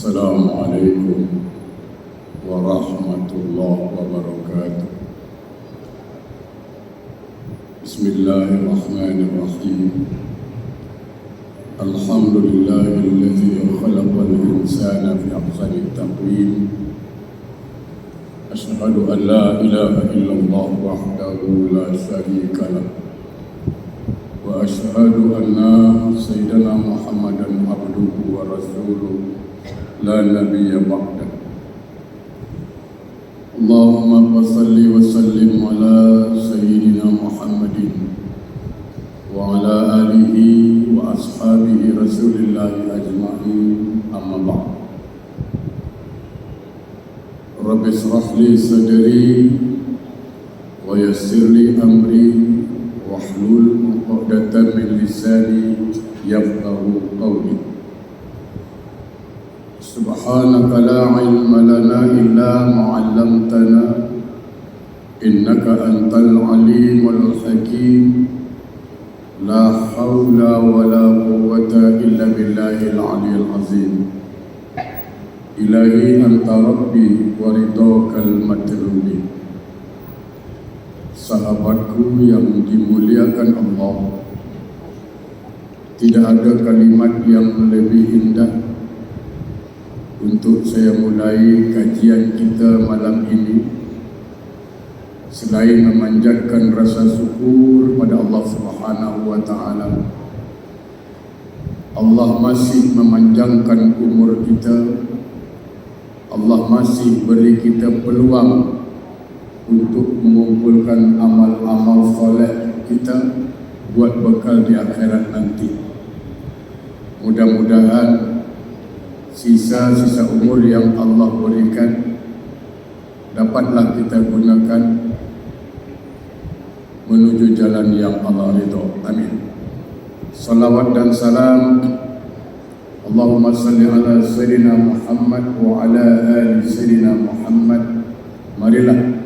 Assalamualaikum warahmatullahi wabarakatuh. Bismillahirrahmanirrahim. Alhamdulillahilladzi khalaqal insana fi ahsani taqwim. Asyhadu an la ilaha illallah wahdahu la syarika lah. Wa asyhadu anna sayyidana Muhammadan abduhu wa rasuluhu la nabiyya ba'dah. Allahumma salli wa sallim ala sayyidina Muhammadin wa ala alihi wa ashabihi rasulillahi ajma'in, amma ba'd. Rabbi shrah li sadri wa yassir li amri wahlul 'uqdatam min lisani yafqahu qawli. Subhanaka la ilma lana illa ma 'allamtana innaka antal alimul hakim. La haula wa la quwwata illa billahil aliyyil azim. Ilahi anta rabbi wa ridhakal matlubi. Sahabatku yang dimuliakan Allah, tidak ada kalimat yang lebih indah untuk saya mulai kajian kita malam ini selain memanjatkan rasa syukur pada Allah Subhanahu wa taala. Allah masih memanjangkan umur kita. Allah masih beri kita peluang untuk mengumpulkan amal-amal soleh kita buat bekal di akhirat nanti. Mudah-mudahan sisa-sisa umur yang Allah berikan dapatlah kita gunakan menuju jalan yang Allah ridha. Amin. Salawat dan salam Allahumma salli ala sayyidina Muhammad wa ala ali sayyidina Muhammad. Marilah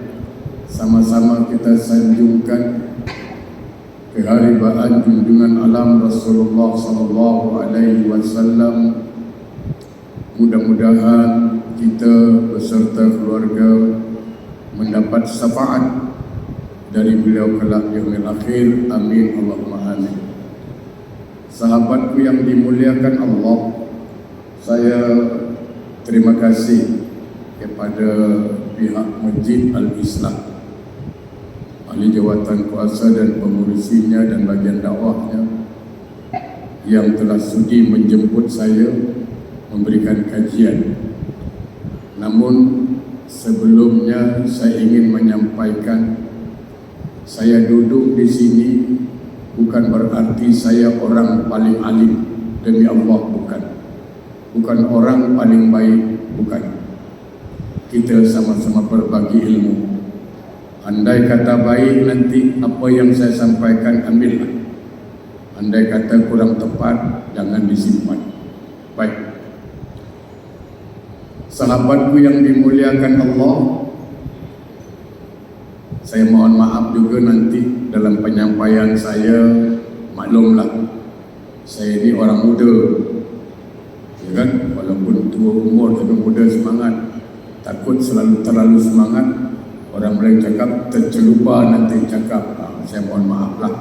sama-sama kita sanjungkan keharibaan junjungan alam Rasulullah sallallahu alaihi wasallam. Mudah-mudahan kita beserta keluarga mendapat syafaat dari beliau kelak yaumil akhir. Amin Allahumma amin. Sahabatku yang dimuliakan Allah, saya terima kasih kepada pihak Masjid Al-Islah, ahli jawatan kuasa dan pengurusinya dan bagian dakwahnya yang telah sudi menjemput saya memberikan kajian. Namun sebelumnya saya ingin menyampaikan, saya duduk di sini bukan berarti saya orang paling alim, demi Allah bukan. Bukan orang paling baik, bukan. Kita sama-sama berbagi ilmu. Andai kata baik, nanti apa yang saya sampaikan ambillah. Andai kata kurang tepat, jangan disimpan. Baik. Sahabatku yang dimuliakan Allah, saya mohon maaf juga nanti dalam penyampaian saya. Maklumlah, saya ini orang muda, ya kan? Walaupun tua umur tapi muda semangat. Takut terlalu semangat, orang lain cakap tercelupa nanti cakap. Saya mohon maaf lah.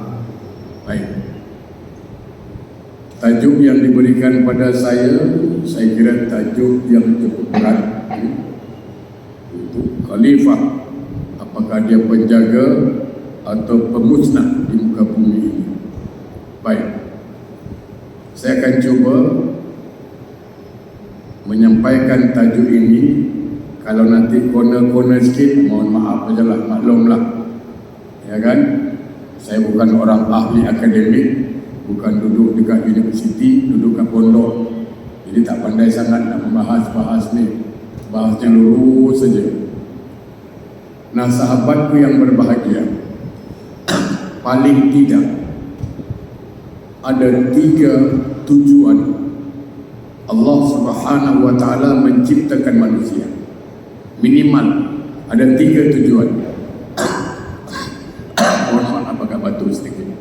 Baik. Tajuk yang diberikan pada saya kira tajuk yang cukup berat. Itu khalifah, apakah dia penjaga atau pemusnah di muka bumi ini? Baik, saya akan cuba menyampaikan tajuk ini. Kalau nanti kona-kona sikit, mohon maaf sajalah, maklumlah, ya kan? Saya bukan orang ahli akademik, bukan duduk dekat universiti, duduk kat pondok. Jadi tak pandai sangat nak membahas ni. Bahasnya lurus saja. Nah, sahabatku yang berbahagia, paling tidak ada 3 tujuan Allah Subhanahu wa taala menciptakan manusia. Minimal ada 3 tujuan. Mohon maaf agak batuk sedikit.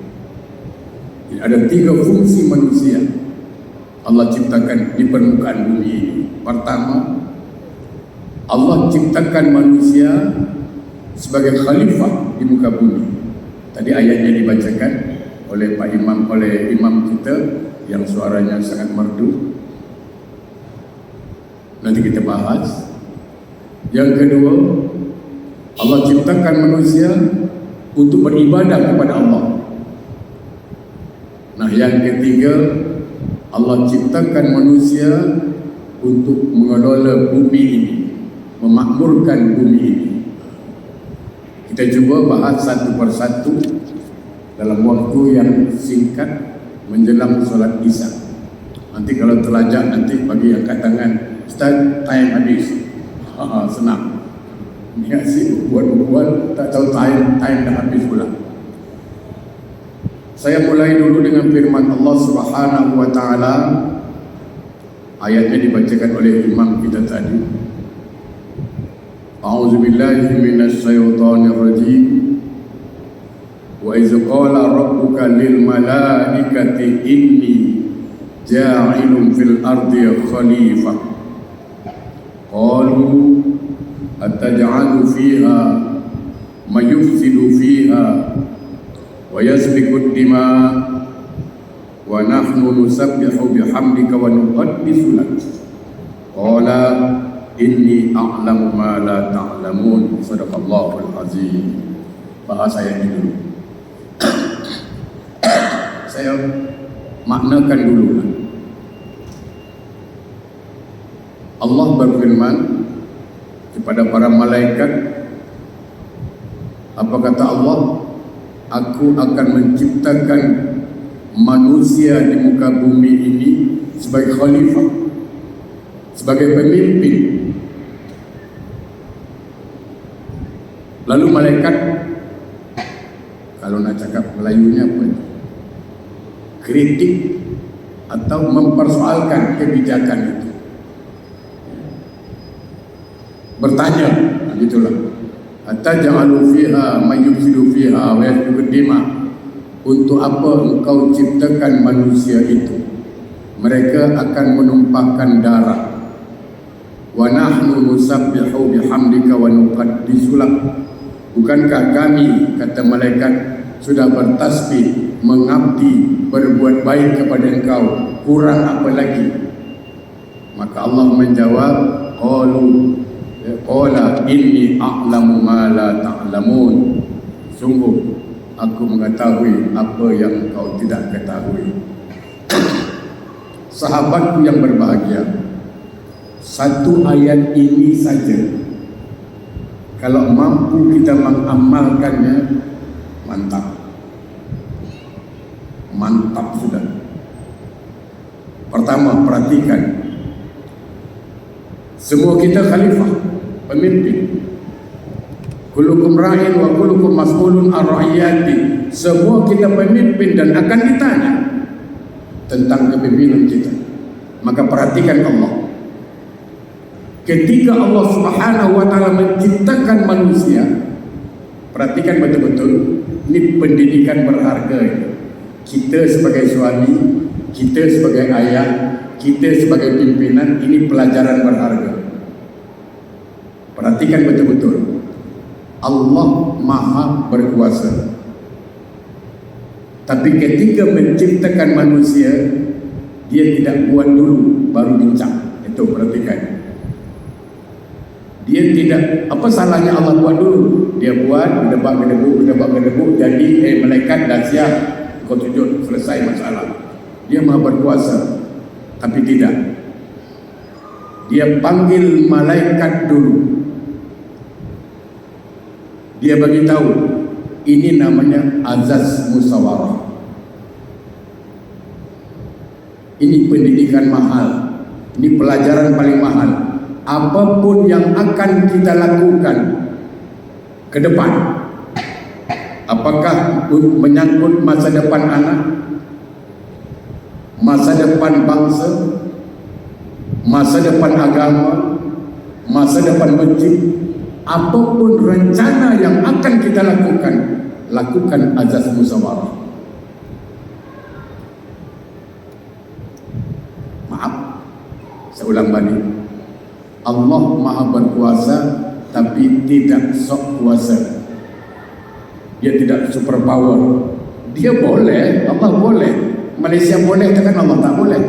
Ada 3 fungsi manusia Allah ciptakan di permukaan bumi ini. Pertama, Allah ciptakan manusia sebagai khalifah di muka bumi. Tadi ayatnya dibacakan oleh Pak Imam, oleh imam kita yang suaranya sangat merdu. Nanti kita bahas. Yang kedua, Allah ciptakan manusia untuk beribadah kepada Allah. Nah, yang ketiga, Allah ciptakan manusia untuk mengelola bumi ini, memakmurkan bumi ini. Kita cuba bahas satu persatu dalam waktu yang singkat menjelang solat Isya. Nanti kalau terlajak, nanti bagi angkat tangan, Ustaz, time habis. Senang. Ni asyik buat-buat, tak tahu time dah habis pula. Saya mulai dulu dengan firman Allah Subhanahu wa taala. Ayatnya dibacakan oleh imam kita tadi. A'udzubillahi minasyaitonir rajim. Wa iz qala rabbuka lil malaikati inni ja'ilun fil ardi khalifah. Qalu ataj'alu fiha may yufsidu fiha wa yasfiku ad-dima wa nahnu nusabbihu bihamdika wa nuqaddisu lak. Qala inni a'lamu ma la ta'lamun. Shadaqallahul azim. Bahasa ayat ini dulu. Saya maknakan dulu. Allah berfirman kepada para malaikat, apa kata Allah? Aku akan menciptakan manusia di muka bumi ini sebagai khalifah, sebagai pemimpin. Lalu malaikat, kalau nak cakap Melayunya apa itu? Kritik atau mempersoalkan kebijakan itu. Bertanya, gitulah. Ataj'alu fiha may yufsidu fiha wa yasfiku ad-dima. Untuk apa engkau ciptakan manusia itu? Mereka akan menumpahkan darah. Wa nahnu nusabbihu bihamdika wa nuqaddisu lak. Bukankah kami, kata malaikat, sudah bertasbih, mengabdi, berbuat baik kepada engkau, kurang apa lagi? Maka Allah menjawab, qala inni a'lamu ma la ta'lamun. Sungguh aku mengetahui apa yang kau tidak ketahui. Sahabatku yang berbahagia, satu ayat ini saja, kalau mampu kita mengamalkannya, mantap sudah. Pertama, perhatikan, semua kita khalifah, pemimpin. Kullukum ra'in wa kullukum mas'ulun an ra'iyati. Semua kita pemimpin dan akan ditanya tentang kepemimpinan kita. Maka perhatikan Allah. Ketika Allah Subhanahu wa taala menciptakan manusia, perhatikan betul-betul, ini pendidikan berharga. Kita sebagai suami, kita sebagai ayah, kita sebagai pimpinan, ini pelajaran berharga. Perhatikan betul-betul. Allah Maha berkuasa. Tapi ketika menciptakan manusia, dia tidak buat dulu baru bincang. Itu perhatikan. Dia tidak, apa salahnya Allah buat dulu? Dia buat, gedebak-gedebuk, jadi malaikat dah siap, kau sujud, selesai masalah. Dia Maha berkuasa. Tapi tidak. Dia panggil malaikat dulu. Dia bagi tahu, ini namanya azaz musyawarah. Ini pendidikan mahal. Ini pelajaran paling mahal. Apapun yang akan kita lakukan ke depan, apakah menyangkut masa depan anak, masa depan bangsa, masa depan agama, masa depan masjid, apapun rencana yang akan kita lakukan azas musyawarah. Saya ulang balik. Allah Maha berkuasa tapi tidak sok kuasa. Dia tidak super power. Dia boleh, Allah boleh. Malaysia boleh, kan Allah tak boleh.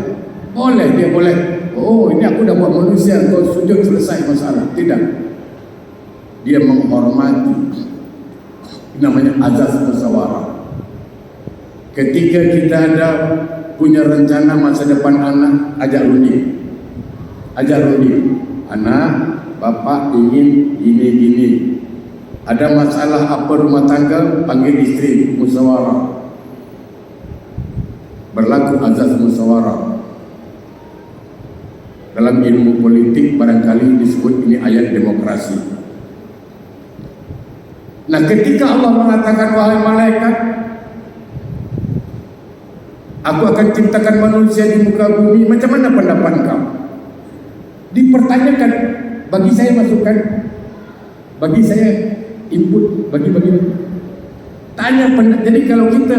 Boleh, dia boleh. Oh, ini aku dah buat manusia, kau sujud selesai masalah. Tidak. Dia menghormati. Namanya azas musyawarah. Ketika kita ada punya rencana masa depan anak, ajak runding. Anak, bapak ingin gini. Ada masalah apa rumah tangga, panggil isteri, musyawarah. Berlaku azas musyawarah. Dalam ilmu politik barangkali disebut ini ayat demokrasi. Nah, ketika Allah mengatakan, wahai malaikat, aku akan ciptakan manusia di muka bumi, macam mana pendapat kau? Dipertanyakan, bagi saya masukan, bagi saya input, bagi tanya. Jadi kalau kita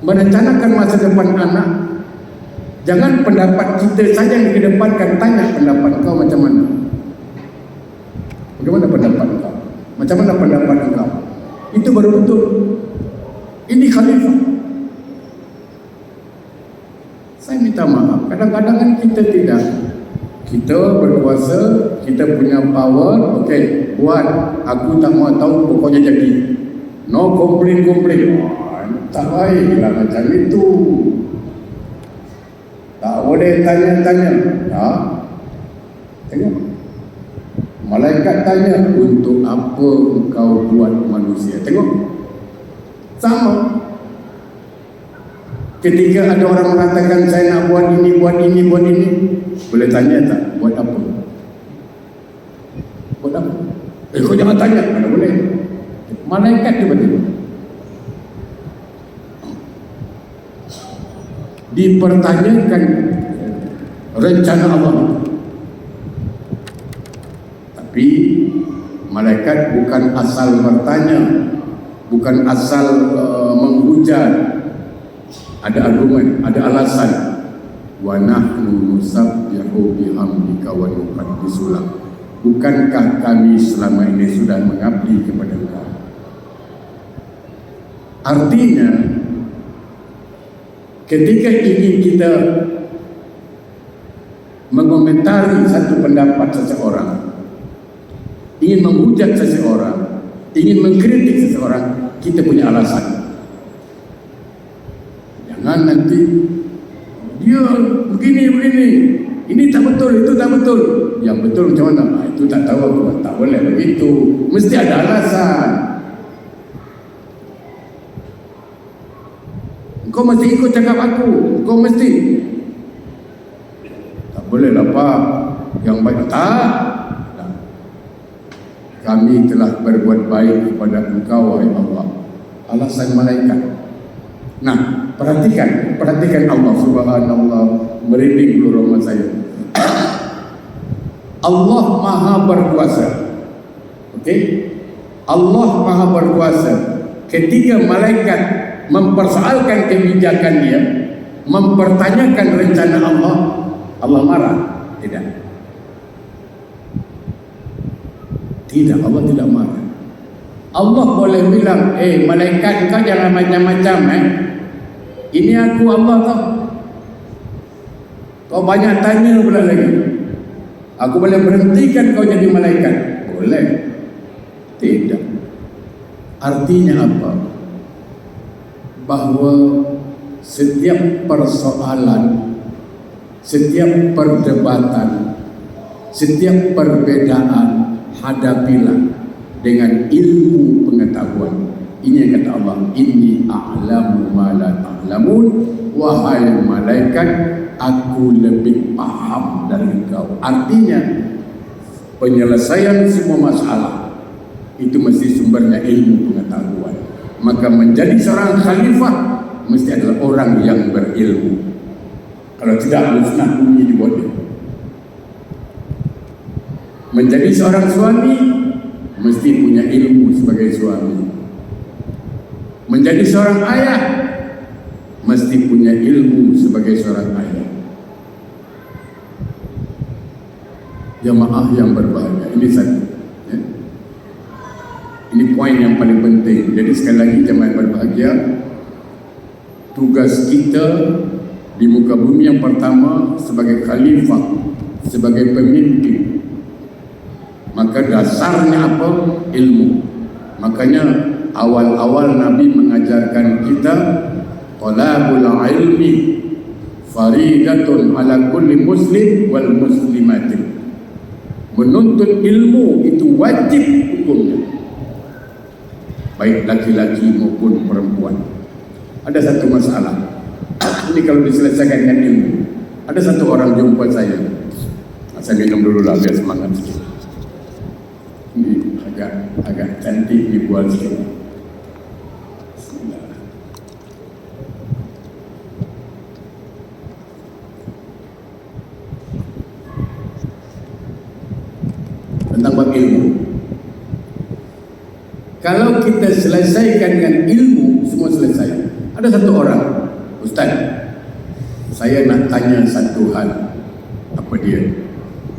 merencanakan masa depan anak, jangan pendapat kita saja yang dikedepankan, tanya pendapat kau macam mana. Bagaimana pendapat kau? Macam mana pendapat engkau? Itu baru betul. Ini khalifah. Saya minta maaf, kadang-kadang kan kita tidak. Kita berkuasa, kita punya power, okey, buat. Aku tak mau tahu, pokoknya jadi. No complain. Tak baiklah macam itu. Tak boleh tanya-tanya. Tengok. Malaikat tanya, untuk apa engkau buat manusia? Tengok. Sama. Ketika ada orang mengatakan saya nak buat ini, boleh tanya tak? Buat apa? Kau jangan tanya, mana boleh. Malaikat tiba-tiba dipertanyakan rencana Allah. Tapi malaikat bukan asal bertanya, bukan asal menghujat. Ada argumen, ada alasan. Wa nahnu nusabbihu bihamdika wa nuqaddisu lak. Bukankah kami selama ini sudah mengabdi kepada Engkau? Artinya, ketika ingin kita mengomentari satu pendapat seseorang, ingin menghujat seseorang, ingin mengkritik seseorang, kita punya alasan. Jangan nanti dia begini, ini tak betul, itu tak betul. Yang betul macam mana? Itu tak tahu aku. Tak boleh begitu. Mesti ada alasan. Kau mesti ikut cakap aku. Kau mesti. Tak boleh lah Pak. Yang baik tak. Kami telah berbuat baik kepada Engkau, wahai Allah. Alasan malaikat. Nah, perhatikan Allah subhanallah, merinding bulu roma saya. Allah Maha berkuasa. Okey? Allah Maha berkuasa. Ketika malaikat mempersoalkan kebijakan dia, mempertanyakan rencana Allah, Allah marah? Tidak, Allah tidak marah. Allah boleh bilang, malaikat kau jangan macam-macam. Ini aku Allah tau. Kau banyak tanya pula lagi. Aku boleh berhentikan kau jadi malaikat? Boleh. Tidak. Artinya apa? Bahawa setiap persoalan, setiap perdebatan, setiap perbedaan, hadapilah dengan ilmu pengetahuan. Ini yang kata Allah, inni a'lamu ma la ta'lamun. Wahai malaikat, aku lebih paham dari engkau. Artinya penyelesaian semua masalah itu mesti sumbernya ilmu pengetahuan. Maka menjadi seorang khalifah mesti adalah orang yang berilmu. Kalau tidak, musnah bumi di bawah. Menjadi seorang suami mesti punya ilmu sebagai suami. Menjadi seorang ayah mesti punya ilmu sebagai seorang ayah. Jamaah yang berbahagia. Ini satu. Ya. Ini poin yang paling penting. Jadi sekali lagi jamaah yang berbahagia, tugas kita di muka bumi yang pertama sebagai khalifah, sebagai pemimpin. Maka dasarnya apa? Ilmu. Makanya awal-awal Nabi mengajarkan kita talabul ilmi faridatun ala kulli muslim wal muslimatin. Menuntut ilmu itu wajib hukumnya, baik laki-laki maupun perempuan. Ada satu masalah, ini kalau diselesaikan dengan ilmu. Ada satu orang jumpa saya minum dulu lah biar semangat sikit. Ini agak cantik dibuat sikit. Tentang bab ilmu. Kalau kita selesaikan dengan ilmu, semua selesai. Ada satu orang, Ustaz, saya nak tanya satu hal. Apa dia?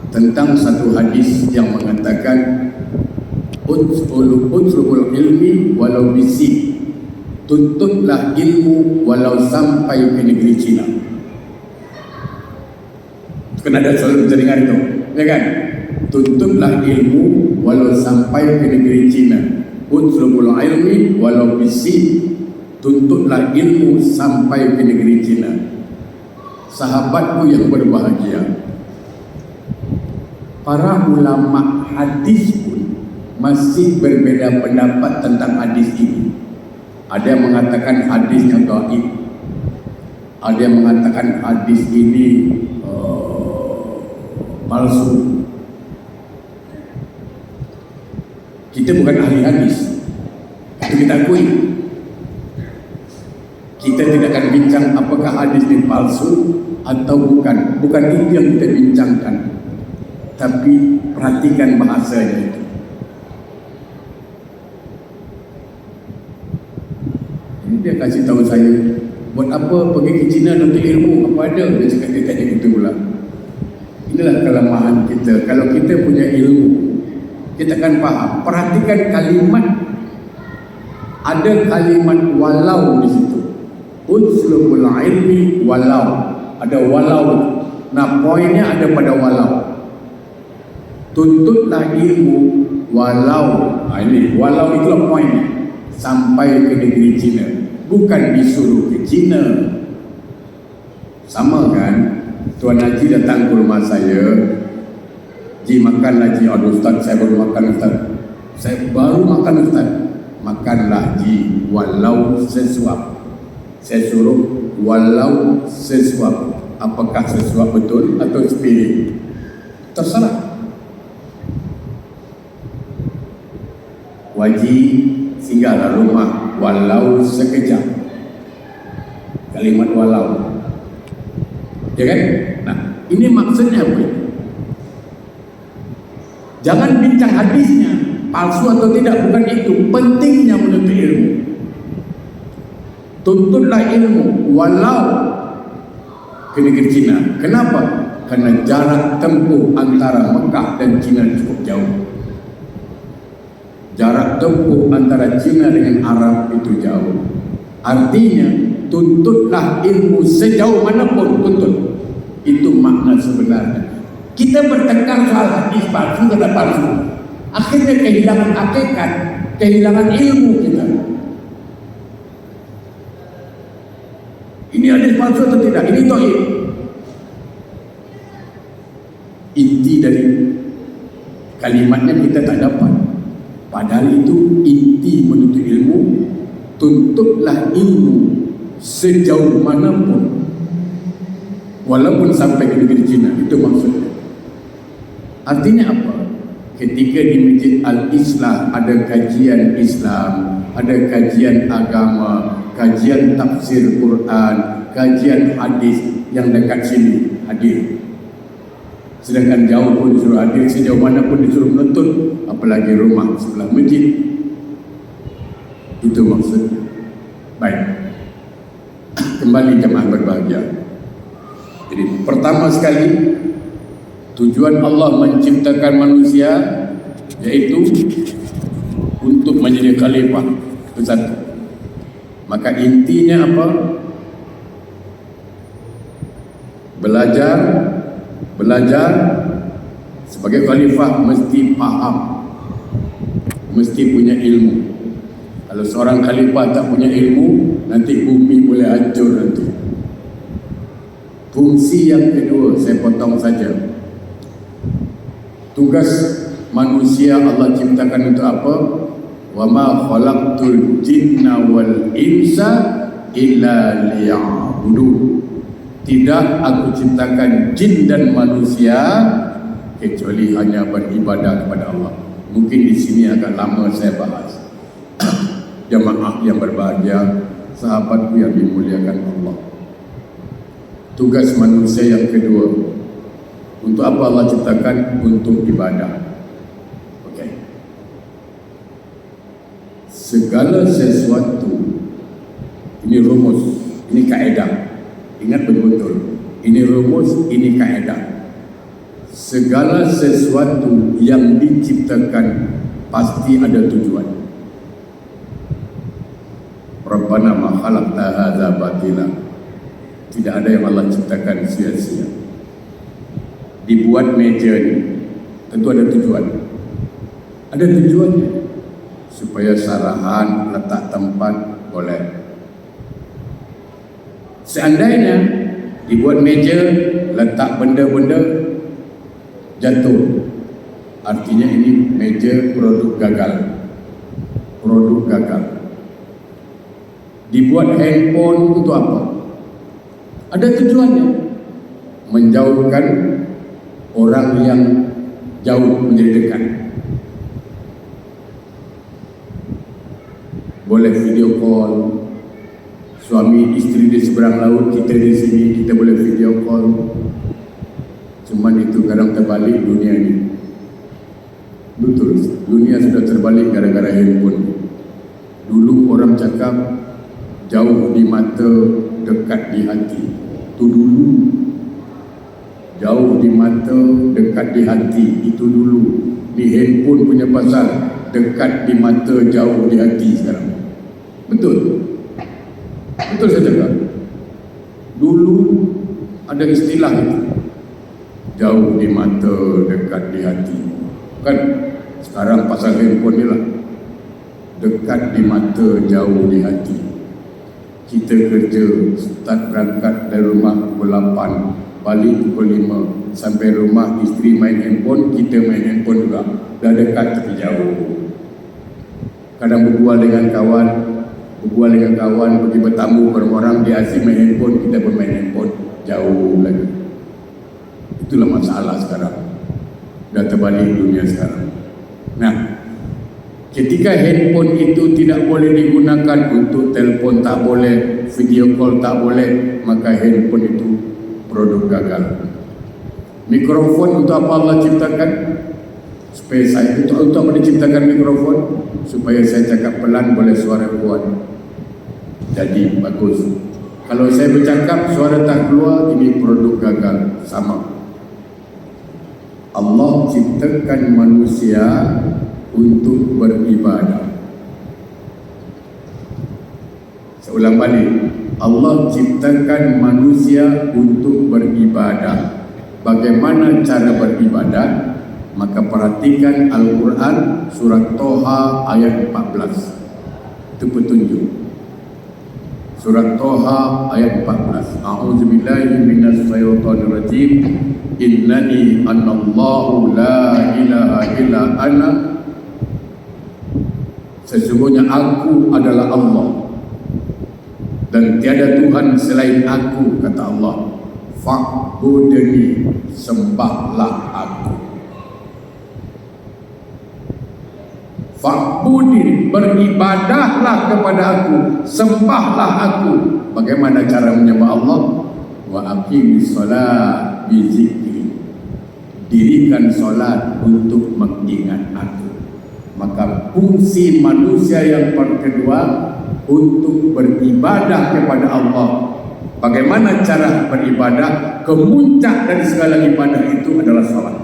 Tentang satu hadis yang mengatakan utlubul ilmi walau bisi, tuntutlah ilmu walau sampai ke negeri Cina. Kena ada selalu dengar itu, ya kan? Tuntutlah ilmu walau sampai ke negeri Cina. Utlubul ilmi walau bisi, tuntutlah ilmu sampai ke negeri Cina. Sahabatku yang berbahagia, para ulama hadis pun masih berbeza pendapat tentang hadis ini. Ada yang mengatakan hadisnya dhaif, ada yang mengatakan hadis ini palsu. Kita bukan ahli hadis, itu kita akui. Kita tidak akan bincang apakah hadis ini palsu atau bukan. Bukan itu yang kita bincangkan. Tapi perhatikan bahasanya itu. Ini dia kasih tahu saya, buat apa pergi ke China untuk ilmu? Apa ada? Dia cakap dia tanya gitu pula. Inilah kelemahan kita. Kalau kita punya ilmu, kita akan faham. Perhatikan kalimat. Ada kalimat walau di situ. Uslubul ilmi walau. Ada walau. Nah, poinnya ada pada walau. Tuntutlah ilmu walau. Ini walau itulah poinnya. Sampai ke negeri Cina. Bukan disuruh ke Cina. Sama kan? Tuan Haji datang ke rumah saya, Ji makanlah Ji. Aduh Ustaz, saya baru makan Ustaz. Saya baru makan Ustaz. Makanlah Ji walau sesuap. Saya suruh walau sesuap. Apakah sesuap betul atau spirit? Terserah. Wajib singgahlah rumah walau sekejap. Kalimat walau. Ya kan? Nah, ini maksudnya apa? Jangan bincang hadisnya palsu atau tidak, bukan itu. Pentingnya menuntut ilmu. Tuntutlah ilmu walau ke negeri Cina. Kenapa? Karena jarak tempuh antara Mekah dan Cina cukup jauh. Jarak tempuh antara Cina dengan Arab itu jauh. Artinya tuntutlah ilmu sejauh manapun, tuntut. Itu makna sebenarnya. Kita bertengkar soal hadis palsu atau palsu. Akhirnya kehilangan hakikat, kehilangan ilmu kita. Ini hadis palsu atau tidak? Ini dhaif. Inti dari kalimatnya kita tak dapat. Padahal itu inti menuntut ilmu. Tuntutlah ilmu sejauh manapun, walaupun sampai ke negeri Cina. Itu maksudnya. Artinya apa? Ketika di Masjid Al-Islah ada kajian Islam, ada kajian agama, kajian tafsir Quran, kajian hadis, yang dekat sini hadir. Sedangkan jauh pun disuruh hadir, sejauh mana pun disuruh menuntut, apalagi rumah sebelah masjid. Itu maksudnya. Baik, kembali jemaah berbahagia. Jadi pertama sekali, Tujuan Allah menciptakan manusia yaitu untuk menjadi khalifah. Itu satu. Maka intinya apa? Belajar sebagai khalifah mesti faham, mesti punya ilmu. Kalau seorang khalifah tak punya ilmu, nanti bumi boleh hancur nanti. Fungsi yang kedua, saya potong saja. Tugas manusia Allah ciptakan untuk apa? Wa ma khalaqtul jinna wal insa illa liya'budun. Tidak aku ciptakan jin dan manusia kecuali hanya beribadah kepada Allah. Mungkin di sini agak lama saya bahas. Jamaah yang berbahagia, sahabatku yang dimuliakan Allah. Tugas manusia yang kedua, untuk apa Allah ciptakan? Untuk ibadah. Okey. Segala sesuatu, ini rumus, ini kaedah. Ingat betul-betul, ini rumus, ini kaedah. Segala sesuatu yang diciptakan pasti ada tujuan. Rabbana ma khalaqta hadza batila. Tidak ada yang Allah ciptakan sia-sia. Dibuat meja ini tentu ada tujuan. Ada tujuannya. Supaya sarahan, letak tempat boleh. Seandainya dibuat meja, letak benda-benda jatuh, artinya ini meja produk gagal. Produk gagal. Dibuat handphone untuk apa? Ada tujuannya. Menjauhkan orang yang jauh menjadi dekat. Boleh video call. Suami isteri di seberang laut, kita di sini, kita boleh video call. Cuman itu kadang terbalik dunia ini. Betul, dunia sudah terbalik gara-gara handphone. Dulu orang cakap jauh di mata, dekat di hati. Itu dulu. Jauh di mata, dekat di hati. Itu dulu. Di handphone punya pasal, dekat di mata, jauh di hati sekarang. Betul. Betul saya cakap. Dulu ada istilah itu. Jauh di mata, dekat di hati. Kan sekarang pasal handphone ni lah. Dekat di mata, jauh di hati. Kita kerja, start berangkat dari rumah pukul 8, balik pukul 5. Sampai rumah isteri main handphone, kita main handphone juga. Dah dekat tapi jauh. Kadang berbual dengan kawan, pergi bertamu ke orang, dia asyik main handphone, kita pun main handphone, jauh lagi. Itulah masalah sekarang. Dah terbalik dunia sekarang. Nah, ketika handphone itu tidak boleh digunakan untuk telefon, tak boleh, video call tak boleh, maka handphone itu produk gagal. Mikrofon untuk apa Allah ciptakan? Supaya saya untuk apa diciptakan mikrofon? Supaya saya cakap pelan boleh suara kuat. Jadi bagus. Kalau saya bercakap suara tak keluar, ini produk gagal. Sama. Allah ciptakan manusia untuk beribadah. Saya ulang balik. Allah ciptakan manusia untuk beribadah. Bagaimana cara beribadah? Maka perhatikan Al-Quran surat Toha ayat 14. Itu petunjuk. Surat Toha ayat 14. A'udzubillahi minasyaitonir rajim. Innani anallahu la ilaha illa ana. Sesungguhnya aku adalah Allah dan tiada Tuhan selain aku, kata Allah. Fa'budni, sembahlah aku. Fa'budin, beribadahlah kepada aku, sembahlah aku. Bagaimana cara menyembah Allah? Wa aqimis shalah bi zikri. Dirikan solat untuk mengingat aku. Maka fungsi manusia yang kedua untuk beribadah kepada Allah. Bagaimana cara beribadah? Kemuncak dari segala ibadah itu adalah salat.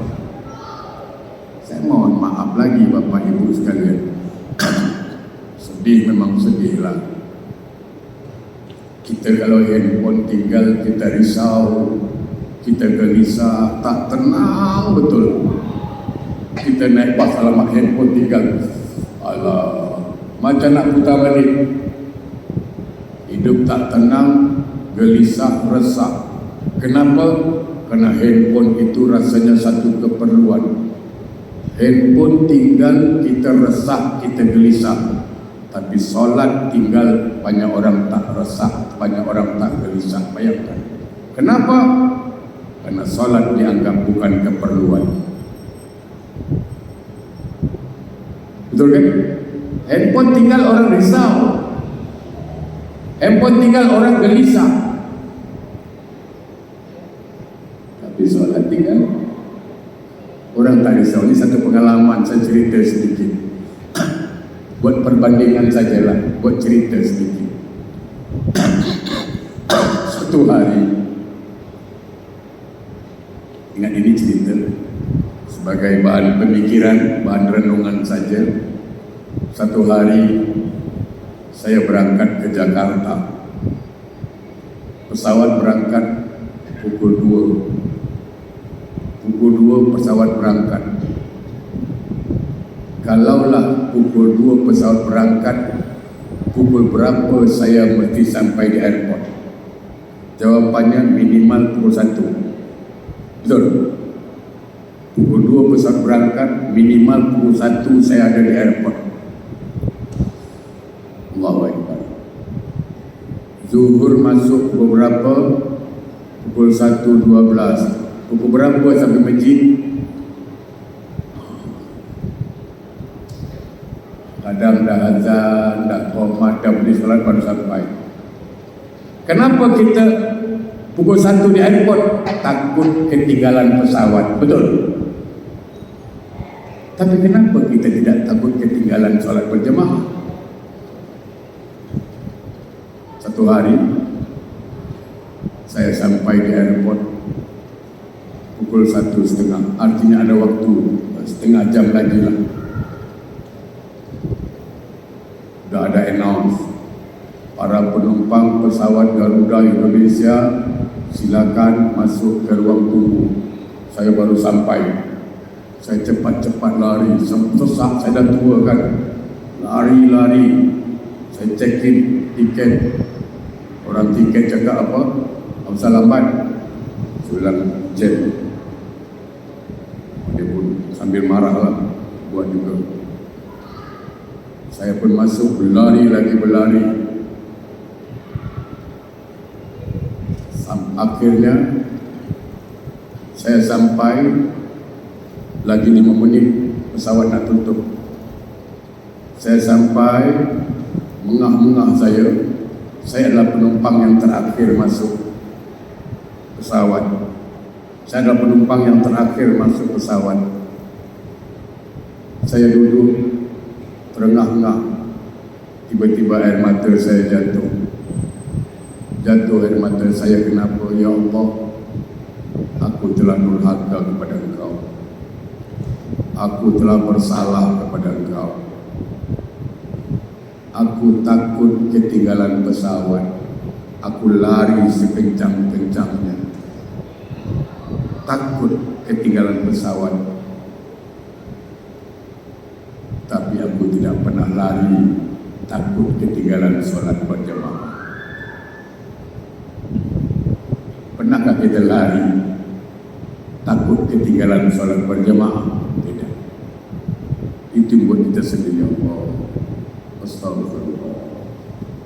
Saya mohon maaf lagi Bapak Ibu sekalian. Sedih, memang sedih lah. Kita kalau handphone tinggal, kita risau, kita gelisah, tak tenang betul. Kita naik bas, alamak handphone tinggal. Alah, macam nak putar balik. Hidup tak tenang, gelisah, resah. Kenapa? Kerana handphone itu rasanya satu keperluan. Handphone tinggal, kita resah, kita gelisah. Tapi solat tinggal, banyak orang tak resah, banyak orang tak gelisah. Bayangkan. Kenapa? Karena solat dianggap bukan keperluan. Betul kan? Handphone tinggal, orang risau. Handphone tinggal, orang gelisah. Tapi solat tinggal, orang tak risau. Ini satu pengalaman, saya cerita sedikit. Buat perbandingan sajalah, buat cerita sedikit. Satu hari, ingat ini cerita sebagai bahan pemikiran, bahan renungan saja. Satu hari saya berangkat ke Jakarta. Pesawat berangkat pukul 2. Pukul 2 pesawat berangkat. Kalaulah pukul 2 pesawat berangkat, pukul berapa saya mesti sampai di airport? Jawapannya minimal pukul 1. Betul? Pukul 2 pesawat berangkat, minimal pukul 1 saya ada di airport. Allahu Akbar. Zuhur masuk pukul berapa? Pukul 1.12. Pukul berapa sampai masjid? Kadang dah azan, dah qomat, dah beri salat baru sampai. Kenapa kita pukul 1 di airport? Takut ketinggalan pesawat, betul? Tapi kenapa kita tidak takut ketinggalan salat berjemaah? Satu hari saya sampai di airport pukul 1.30, artinya ada waktu setengah jam lagi lah. Sudah ada announce, para penumpang pesawat Garuda Indonesia silakan masuk ke ruang tunggu. Saya baru sampai. Saya cepat-cepat lari, sesak, saya dah tua kan. Lari-lari. Saya check in tiket. Orang tiket cakap apa? Apa lambat? Saya bilang jam. Dia pun sambil marah lah, buat juga. Saya pun masuk, berlari lagi berlari. Akhirnya saya sampai, lagi 5 menit pesawat nak tutup. Saya sampai, mengah-mengah saya adalah penumpang yang terakhir masuk pesawat. Saya adalah penumpang yang terakhir masuk pesawat. Saya duduk terengah-engah, tiba-tiba air mata saya jatuh air mata saya. Kenapa? Ya Allah, aku telah durhaka kepada Engkau, aku telah bersalah kepada Engkau, aku takut ketinggalan pesawat, aku lari sekencang-kencangnya, takut ketinggalan pesawat. Tapi aku tidak pernah lari takut ketinggalan solat berjemaah. Pernahkah kita lari takut ketinggalan solat berjemaah? Tidak. Itu buat kita sendiri. Allah, astagfirullah.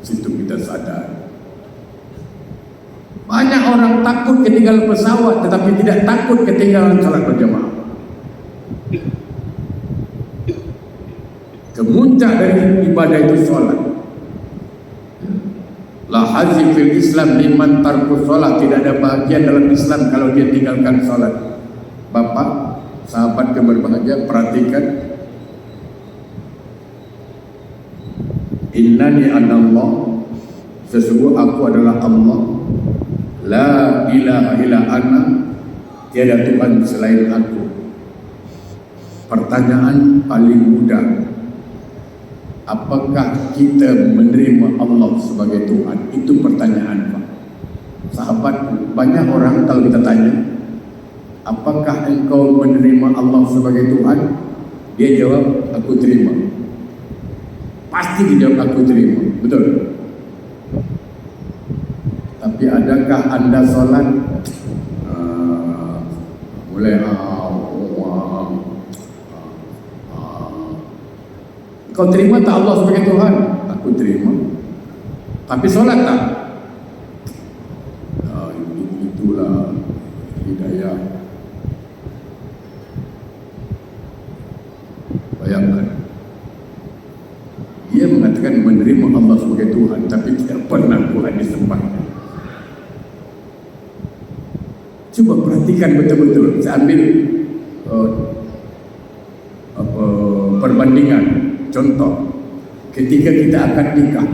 Situ kita sadar. Banyak orang takut ketinggalan pesawat, tetapi tidak takut ketinggalan solat berjemaah. Kemuncak dari ibadah itu solat. La hazzi fil Islam liman tarku solat. Tidak ada bahagia dalam Islam kalau dia tinggalkan solat. Bapak, sahabat yang berbahagia, perhatikan. Innani anallah, sesungguhnya aku adalah Allah. La ilaha illa ana, tiada Tuhan selain aku. Pertanyaan paling mudah, apakah kita menerima Allah sebagai Tuhan? Itu pertanyaan, Pak. Sahabat, banyak orang kalau kita tanya, apakah engkau menerima Allah sebagai Tuhan? Dia jawab, aku terima. Pasti dia jawab, aku terima. Betul? Tapi adakah anda solat mulai kau terima tak Allah sebagai Tuhan? Aku terima. Tapi solat tak? Itulah hidayah. Bayangkan, dia mengatakan menerima Allah sebagai Tuhan, tapi tidak pernah Tuhan disembah. Coba perhatikan betul-betul. Saya ambil perbandingan. Contoh, ketika kita akan nikah,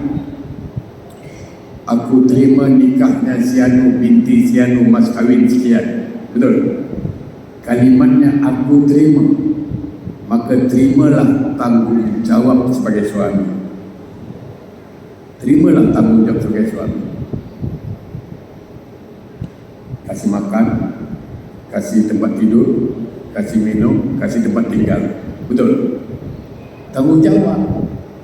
aku terima nikahnya Sianu binti Sianu, mas kawin sekian. Betul? Kalimatnya aku terima, maka terimalah tanggung jawab sebagai suami. Terimalah tanggung jawab sebagai suami. Kasih makan, kasih tempat tidur, kasih minum, kasih tempat tinggal. Betul? Tanggung jawab.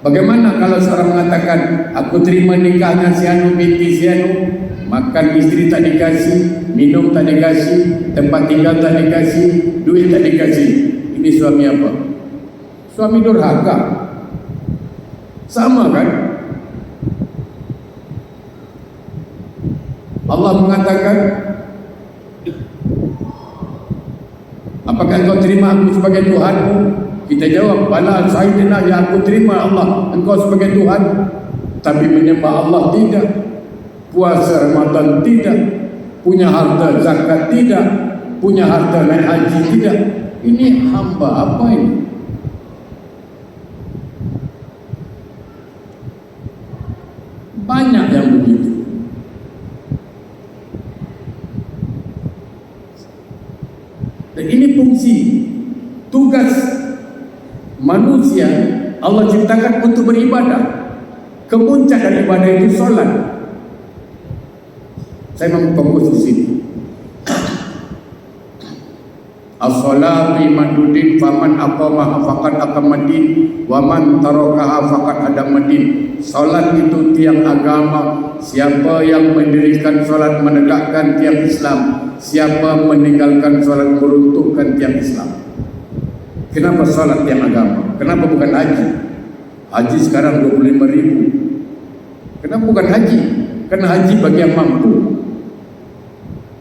Bagaimana kalau seorang mengatakan, aku terima nikahnya Sianu binti Sianu, makan istri tak dikasih, minum tak dikasih, tempat tinggal tak dikasih, duit tak dikasih. Ini suami apa? Suami durhaka. Sama kan? Allah mengatakan, apakah engkau terima aku sebagai Tuhanmu? Kita jawab, bala sahidina, ya aku terima Allah engkau sebagai Tuhan. Tapi menyembah Allah tidak, puasa Ramadan tidak, punya harta zakat tidak, punya harta naik haji tidak. Ini hamba apa ini? Banyak yang begitu. Dan ini fungsi, tugas manusia Allah ciptakan untuk beribadah. Kemuncak dari ibadah itu solat. Saya memfokus di sini. As-salatu imaduddin, faman aqamaha faqad aqamadin, wa man tarakaha faqad adamadin. Salat itu tiang agama. Siapa yang mendirikan salat menegakkan tiang Islam, siapa meninggalkan salat meruntuhkan tiang Islam. Kenapa salat tiang agama? Kenapa bukan haji? Haji sekarang 25.000. Kenapa bukan haji? Karena haji bagi yang mampu.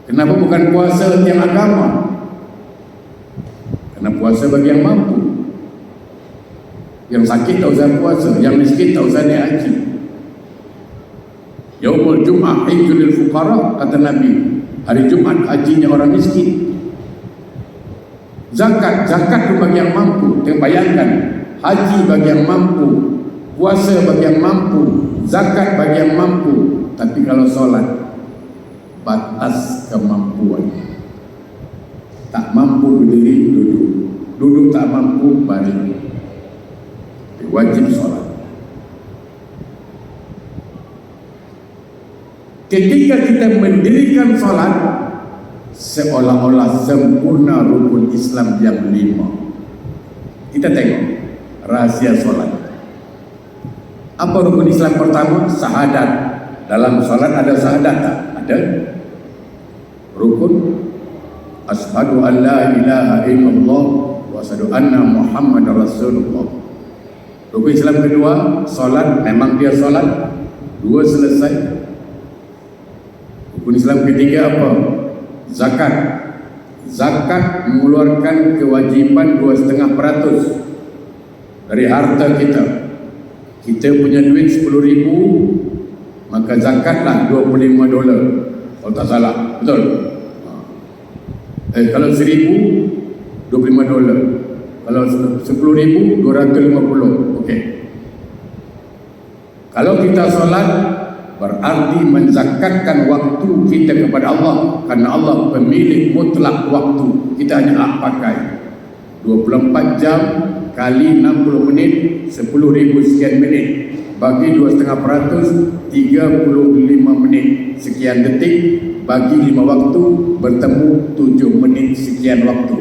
Kenapa bukan puasa tiang agama? Karena puasa bagi yang mampu. Yang sakit tak usah puasa, yang miskin tak usah naik haji. Yaumul Jum'ah hijjul fuqara, kata Nabi. Hari Jumat hajinya orang miskin. Zakat itu bagi yang mampu. Jangan bayangkan, haji bagi yang mampu, puasa bagi yang mampu, zakat bagi yang mampu. Tapi kalau solat, batas kemampuan. Tak mampu berdiri, duduk. Duduk tak mampu, balik. Wajib solat. Ketika kita mendirikan solat, seolah-olah sempurna rukun Islam yang 5. Kita tengok rahasia solat. Apa rukun Islam pertama? Syahadat. Dalam solat ada syahadat tak? Ada. Rukun asyhadu an la ilaha illallah wa asyhadu anna Muhammadar Rasulullah. Rukun Islam kedua, solat. Memang dia solat. 2 selesai. Rukun Islam ketiga apa? Zakat. Zakat mengeluarkan kewajiban 2,5% dari harta kita. Kita punya duit 10.000, maka zakatlah $25. Kalau tak salah, betul? Kalau 1.000, $25. Kalau 10.000, $250. Okey. Kalau kita solat berarti menzakatkan waktu kita kepada Allah, karena Allah pemilik mutlak waktu. Kita hanya pakai 24 jam kali 60 menit 10,000 sekian menit, bagi 2,5%, 35 menit sekian detik, bagi 5 waktu, bertemu 7 menit sekian waktu.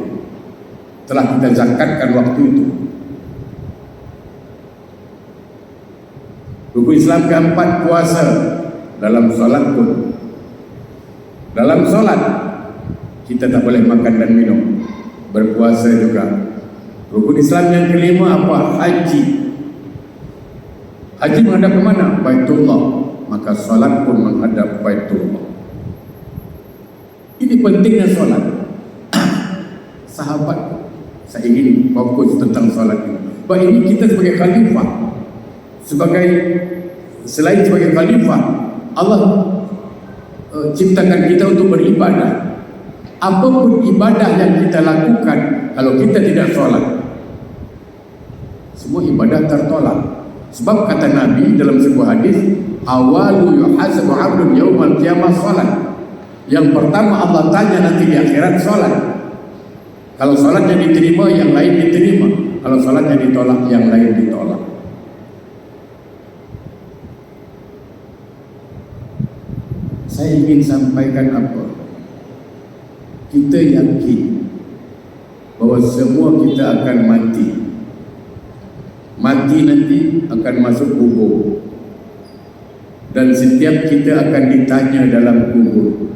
Telah kita zakatkan waktu itu. Rukun Islam keempat, puasa. Dalam solat pun, dalam solat kita tak boleh makan dan minum, berpuasa juga. Rukun Islam yang kelima apa? Haji. Haji menghadap ke mana? Baitullah. Maka solat pun menghadap Baitullah. Ini pentingnya solat. Sahabat, saya ingin fokus tentang solat ini. Bahawa ini kita sebagai khalifah, selain sebagai khalifah, Allah ciptakan kita untuk beribadah. Apapun ibadah yang kita lakukan, kalau kita tidak solat, semua ibadah tertolak. Sebab kata Nabi dalam sebuah hadis, awalu yuhasabu 'abdun yaumal qiyamah salat. Yang pertama Allah tanya nanti di akhirat solat. Kalau solatnya diterima, yang lain diterima. Kalau solatnya ditolak, yang lain ditolak. Saya ingin sampaikan apa? Kita yakin bahawa semua kita akan mati. Mati nanti akan masuk kubur. Dan setiap kita akan ditanya dalam kubur.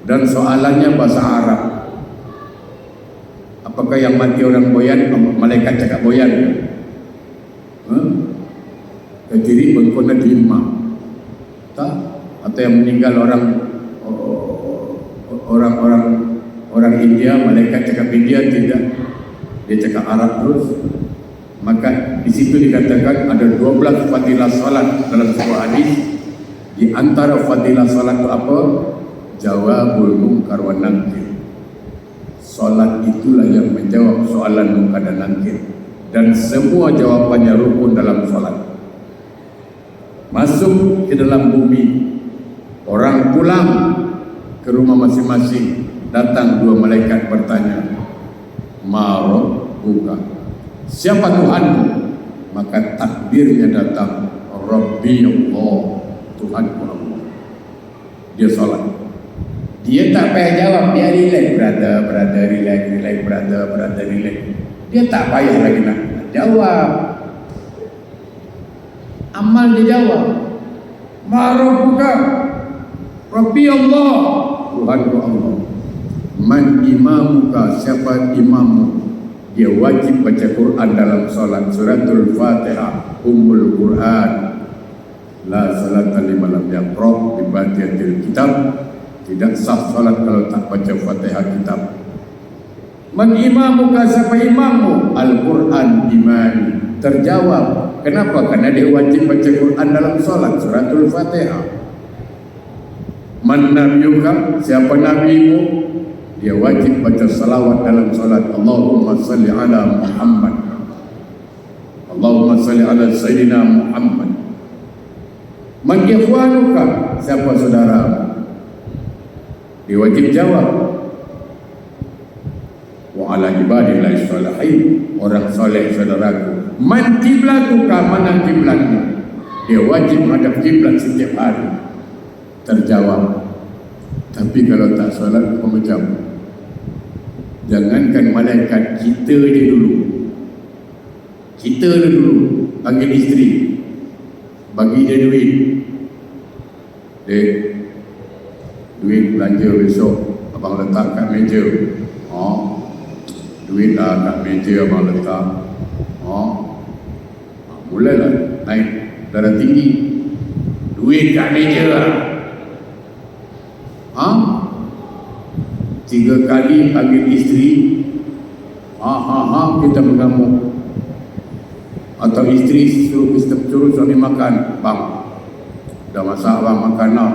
Dan soalannya bahasa Arab. Apakah yang mati orang boyan? Malaikat cakap boyan. Ke kiri bengkona lima. Tak? Atau yang meninggal orang India, malaikat cakap India, tidak, dia cakap Arab terus. Maka di situ dikatakan ada 12 fadilah salat dalam sebuah hadis. Di antara fadilah salat itu apa? Jawabul munkar wa nakir. Salat itulah yang menjawab soalan munkar dan nakir, dan semua jawabannya rukun dalam salat. Masuk ke dalam bumi, orang pulang ke rumah masing-masing, datang 2 malaikat bertanya, ma rabbuka, siapa Tuhanmu? Maka takbirnya datang, Rabbi Allah, Tuhanku Allah. Dia salat. Dia tak payah jawab, dia relax, brother, relax, brother, relax. Dia tak payah lagi nak jawab. Amal dia jawab, ma rabbuka, Rabbi Allah, Tuhanku Allah. Man imamuka, siapa imammu? Dia wajib baca Quran dalam solat. Suratul Fatihah, Ummul Quran. La salata liman lam yaqra bi fatihatil kitab. Tidak sah solat kalau tak baca Fatihah kitab. Man imamuka, siapa imammu? Al-Quran imani. Terjawab. Kenapa? Karena dia wajib baca Quran dalam solat. Suratul Fatihah. Man nabiyuka, siapa nabimu? Dia wajib baca salawat dalam salat. Allahumma salli ala Muhammad, Allahumma salli ala Sayyidina Muhammad. Man ikhwanuka, siapa saudara? Dia wajib jawab, wa ala ibadillahi sholihin, orang soleh saudaraku. Man kiblatuka, mana kiblatmu? Dia wajib menghadap kiblat setiap hari. Terjawab. Tapi kalau tak solat, apa macam? Jangankan malaikat, kita je dulu. Kita dulu panggil isteri, bagi dia duit. Dek, duit belanja besok, abang letak kat meja. Duit lah kat meja abang letak. Mulalah naik darah tinggi. Duit kat meja lah. 3 kali panggil isteri, kita mengamuk. Atau isteri suruh suami makan, bang, dah masak bang, makan lah.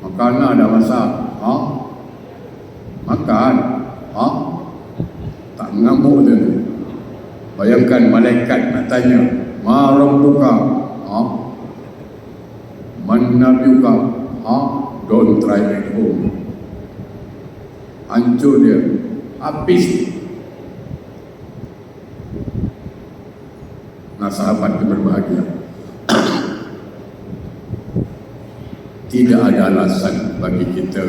Makan lah, dah masak. Makan. Tak mengamuk tu. Bayangkan malaikat nak tanya, ma rabbuka, Man nabiuka? Don't try at home. Hancur dia, habis. Nah, sahabat yang berbahagia, tidak ada alasan bagi kita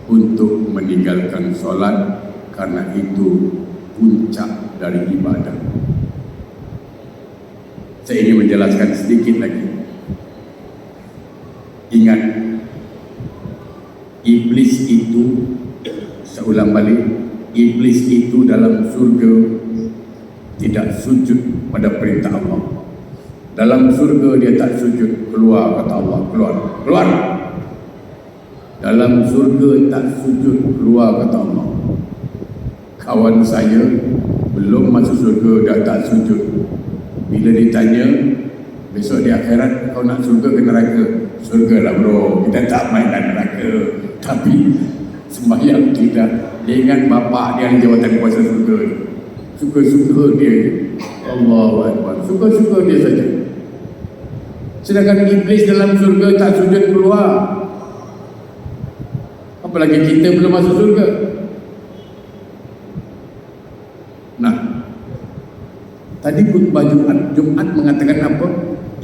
untuk meninggalkan solat, karena itu puncak dari ibadah. Saya ingin menjelaskan sedikit lagi. Ingat, iblis itu, saya ulang balik, iblis itu dalam surga tidak sujud pada perintah Allah. Dalam surga dia tak sujud, keluar kata Allah, keluar. Dalam surga tak sujud, keluar kata Allah. Kawan saya belum masuk surga dah tak sujud. Bila ditanya, besok di akhirat kau nak surga ke neraka? Surga lah bro, kita tak mainkan neraka. Tapi sembahyang tidak. Dia ingat bapak dia di jawatan kuasa surga. Suka-suka dia, Allahu Akbar, suka-suka dia saja. Sedangkan iblis dalam surga tak sujud, keluar. Apalagi kita belum masuk surga. Nah, tadi khutbah Jumat mengatakan apa?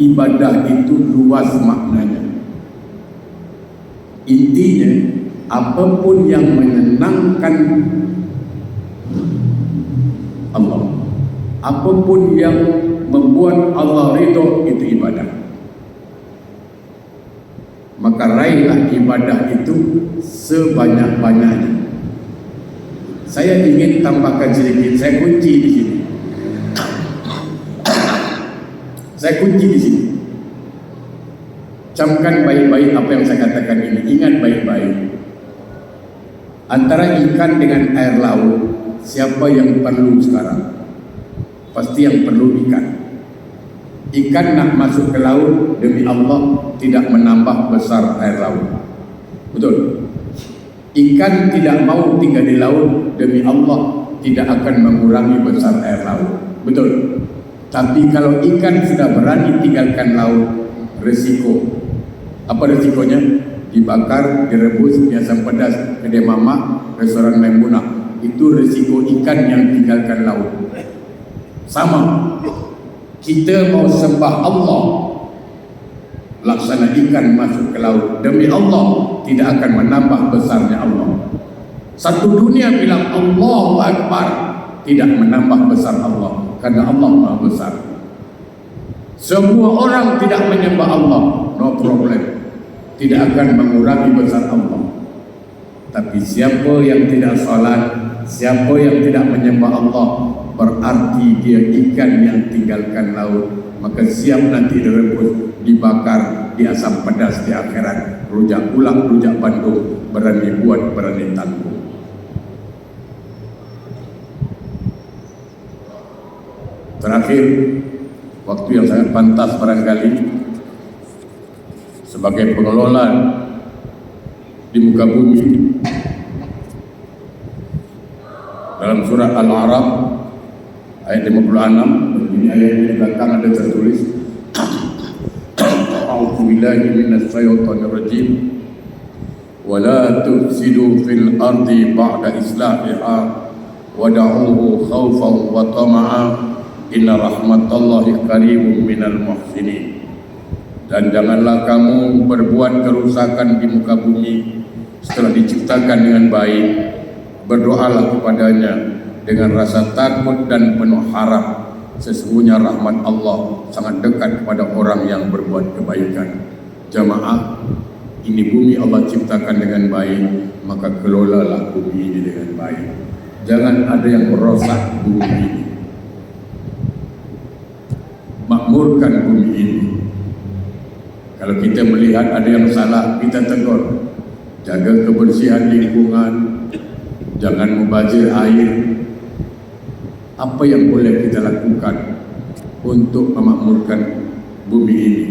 Ibadah itu luas maknanya. Intinya, apapun yang menyenangkan Allah, apapun yang membuat Allah ridho, itu ibadah. Maka raihlah ibadah itu sebanyak-banyaknya. Saya ingin tambahkan sedikit, saya kunci di sini. Saya kunci di sini. Camkan baik-baik apa yang saya katakan ini. Ingat baik-baik. Antara ikan dengan air laut, siapa yang perlu sekarang? Pasti yang perlu ikan. Ikan nak masuk ke laut, demi Allah tidak menambah besar air laut. Betul? Ikan tidak mau tinggal di laut, demi Allah tidak akan mengurangi besar air laut. Betul? Tapi kalau ikan sudah berani tinggalkan laut, resiko. Apa resikonya? Dibakar, direbus, diasam pedas, kedai mamak, restoran Maimunah. Itu resiko ikan yang tinggalkan laut. Sama, kita mau sembah Allah, laksana ikan masuk ke laut, demi Allah tidak akan menambah besarnya Allah. Satu dunia bilang Allahu Akbar, tidak menambah besar Allah, karena Allah Maha Besar. Semua orang tidak menyembah Allah, no problem, tidak akan mengurangi besar Allah. Tapi siapa yang tidak salat, siapa yang tidak menyembah Allah, berarti dia ikan yang tinggalkan laut. Maka siap nanti direbus, dibakar, diasam pedas di akhirat. Rujak pulang, rujak Bandung, berani buat, berani tanggung. Terakhir, waktu yang sangat pantas barangkali, sebagai pengelola di muka bumi, dalam surat Al-A'raf ayat 56, ini ayat di belakang ada tertulis, A'udzubillahi minasyaitonir rajim, wa la tufsidu fil ardi ba'da islahiha wad'uhu khaufan wa tama'a inna rahmatallahi qaribun minal muhsinin. Dan janganlah kamu berbuat kerusakan di muka bumi setelah diciptakan dengan baik. Berdoalah kepadanya dengan rasa takut dan penuh harap. Sesungguhnya rahmat Allah sangat dekat kepada orang yang berbuat kebaikan. Jamaah, ini bumi Allah ciptakan dengan baik, maka kelolalah bumi ini dengan baik. Jangan ada yang merosak bumi ini. Makmurkan bumi ini. Kalau kita melihat ada yang salah, kita tegur. Jaga kebersihan lingkungan, jangan mubazir air. Apa yang boleh kita lakukan untuk memakmurkan bumi ini?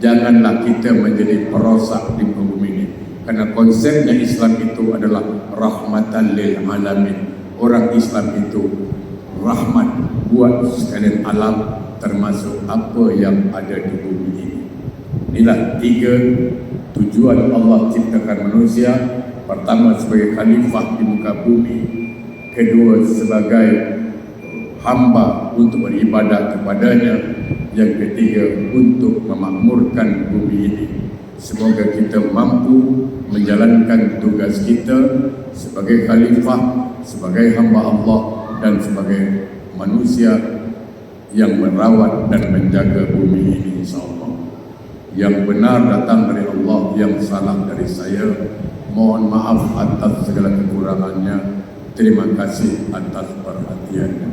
Janganlah kita menjadi perosak di bumi ini. Karena konsepnya Islam itu adalah rahmatan lil alamin. Orang Islam itu rahmat buat sekalian alam, termasuk apa yang ada di bumi ini. Inilah tiga tujuan Allah ciptakan manusia. Pertama sebagai khalifah di muka bumi, kedua sebagai hamba untuk beribadah kepadanya, yang ketiga untuk memakmurkan bumi ini. Semoga kita mampu menjalankan tugas kita sebagai khalifah, sebagai hamba Allah, dan sebagai manusia yang merawat dan menjaga bumi ini, insyaAllah. Yang benar datang dari Allah, yang salah dari saya. Mohon maaf atas segala kekurangannya. Terima kasih atas perhatiannya.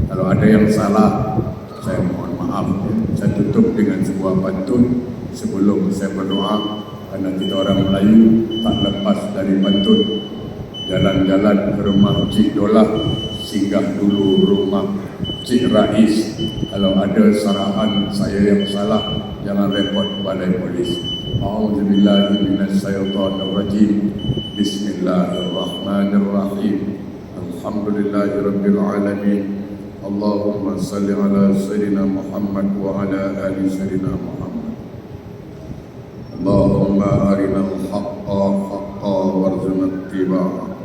Kalau ada yang salah, saya mohon maaf. Saya tutup dengan sebuah pantun sebelum saya berdoa, karena kita orang Melayu tak lepas dari pantun. Jalan-jalan ke rumah Cik Dolah, singgah dulu rumah Cik Rais. Kalau ada sarahan saya yang salah, jangan repot balai polis. A'udzubillahi minasyaitonirrajim. Bismillahirrahmanirrahim. Alhamdulillahirabbil alamin. Allahumma salli ala sayyidina Muhammad wa ala ali sayyidina Muhammad. Allahumma arinal haqqa haqqan warzuqna ittiba'ah,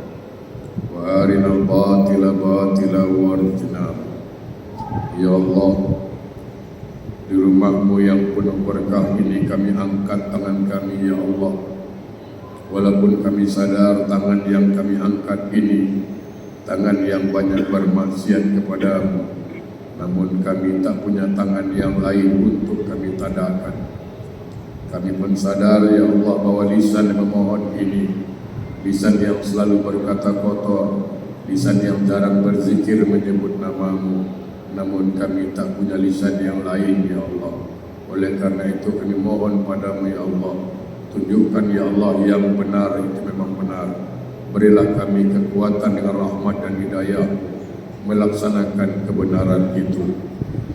wa arinal batila batila warzuqna. Ya Allah, di rumah-Mu yang penuh berkah ini kami angkat tangan kami, Ya Allah. Walaupun kami sadar tangan yang kami angkat ini tangan yang banyak bermaksiat kepada-Mu, namun kami tak punya tangan yang lain untuk kami tadahkan. Kami pun sadar, Ya Allah, bahwa lisan yang memohon ini, lisan yang selalu berkata kotor, lisan yang jarang berzikir menyebut nama-Mu, namun kami tak punya lisan yang lain, Ya Allah. Oleh karena itu kami mohon padamu, Ya Allah, tunjukkan, Ya Allah, yang benar itu memang benar. Berilah kami kekuatan dengan rahmat dan hidayah melaksanakan kebenaran itu,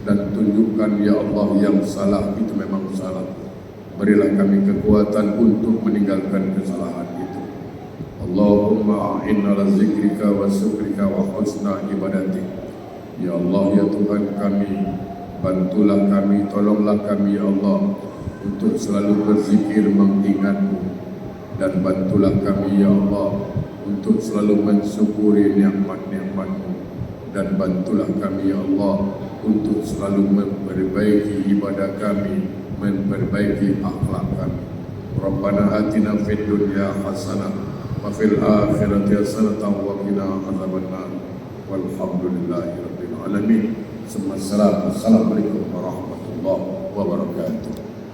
dan tunjukkan, Ya Allah, yang salah itu memang salah. Berilah kami kekuatan untuk meninggalkan kesalahan itu. Allahumma a'inna ala zikrika wa syukrika wa husna ibadatik. Ya Allah, ya Tuhan kami, bantulah kami, tolonglah kami, Ya Allah, untuk selalu berzikir mengingat-Mu, dan bantulah kami, Ya Allah, untuk selalu mensyukuri nikmat-nikmat-Mu, dan bantulah kami, Ya Allah, untuk selalu memperbaiki ibadah kami, memperbaiki akhlak kami. Rabbana atina fid dunya hasanah wa fil akhirati hasanah wa qina adzabannar. Walhamdulillahi rabbil alamin. Assalamualaikum warahmatullahi wabarakatuh.